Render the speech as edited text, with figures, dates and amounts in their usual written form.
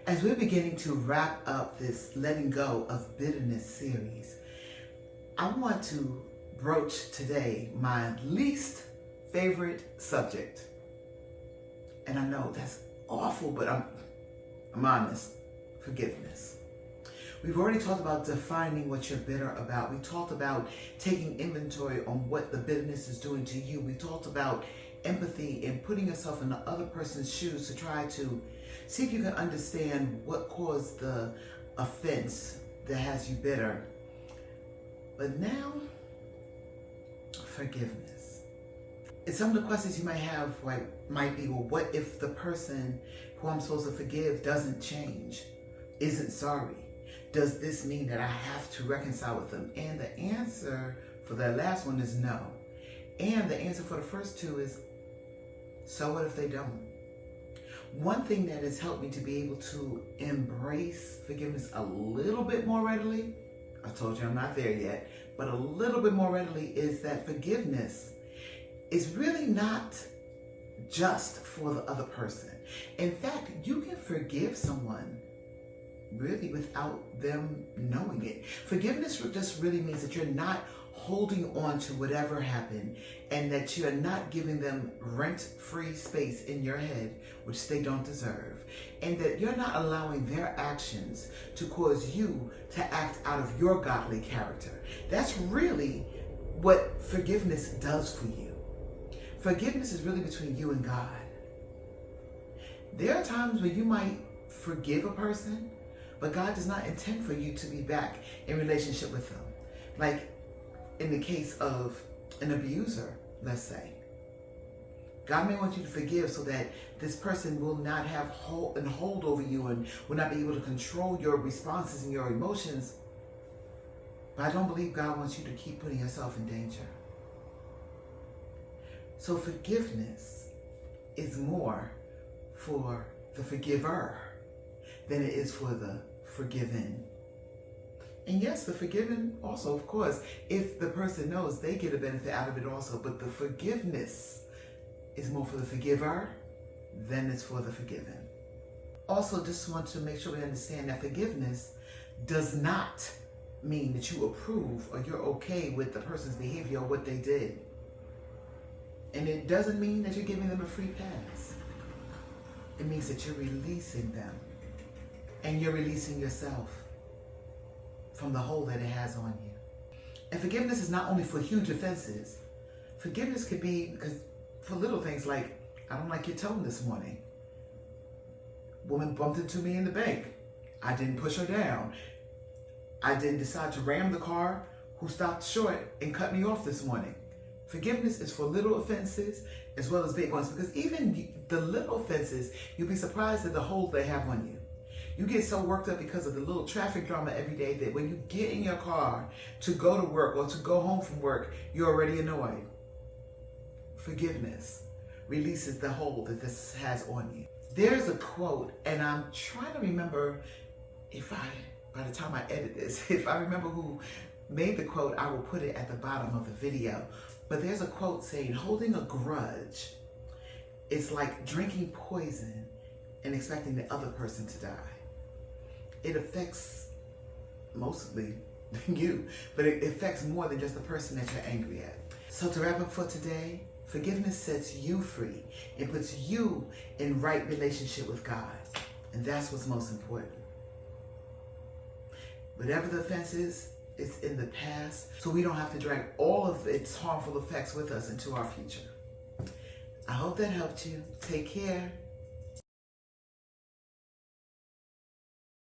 As we're beginning to wrap up this Letting Go of Bitterness series, I want to broach today my least favorite subject. And I know that's awful, but I'm honest. Forgiveness. We've already talked about defining what you're bitter about. We talked about taking inventory on what the bitterness is doing to you. We talked about empathy and putting yourself in the other person's shoes to try to see if you can understand what caused the offense that has you bitter. But now, forgiveness. And some of the questions you might have might be, well, what if the person who I'm supposed to forgive doesn't change, isn't sorry? Does this mean that I have to reconcile with them? And the answer for that last one is no. And the answer for the first two is, so what if they don't? One thing that has helped me to be able to embrace forgiveness a little bit more readily, I told you I'm not there yet, but a little bit more readily, is that forgiveness is really not just for the other person. In fact, you can forgive someone really without them knowing it. Forgiveness just really means that you're not holding on to whatever happened, and that you're not giving them rent-free space in your head, which they don't deserve, and that you're not allowing their actions to cause you to act out of your godly character. That's really what forgiveness does for you. Forgiveness is really between you and God. There are times when you might forgive a person, but God does not intend for you to be back in relationship with them. Like in the case of an abuser, let's say. God may want you to forgive so that this person will not have hold over you and will not be able to control your responses and your emotions. But I don't believe God wants you to keep putting yourself in danger. So forgiveness is more for the forgiver than it is for the forgiven. And yes, the forgiven also, of course, if the person knows, they get a benefit out of it also. But the forgiveness is more for the forgiver than it's for the forgiven. Also, just want to make sure we understand that forgiveness does not mean that you approve or you're okay with the person's behavior or what they did. And it doesn't mean that you're giving them a free pass. It means that you're releasing them and you're releasing yourself from the hold that it has on you. And forgiveness is not only for huge offenses. Forgiveness could be for little things like, I don't like your tone this morning. Woman bumped into me in the bank. I didn't push her down. I didn't decide to ram the car who stopped short and cut me off this morning. Forgiveness is for little offenses as well as big ones, because even the little offenses, you'll be surprised at the hold they have on you. You get so worked up because of the little traffic drama every day that when you get in your car to go to work or to go home from work, you're already annoyed. Forgiveness releases the hold that this has on you. There's a quote, and I'm trying to remember by the time I edit this, if I remember who made the quote, I will put it at the bottom of the video. But there's a quote saying, holding a grudge is like drinking poison and expecting the other person to die. It affects mostly you, but it affects more than just the person that you're angry at. So to wrap up for today, forgiveness sets you free. It puts you in right relationship with God. And that's what's most important. Whatever the offense is, it's in the past, so we don't have to drag all of its harmful effects with us into our future. I hope that helped you. Take care.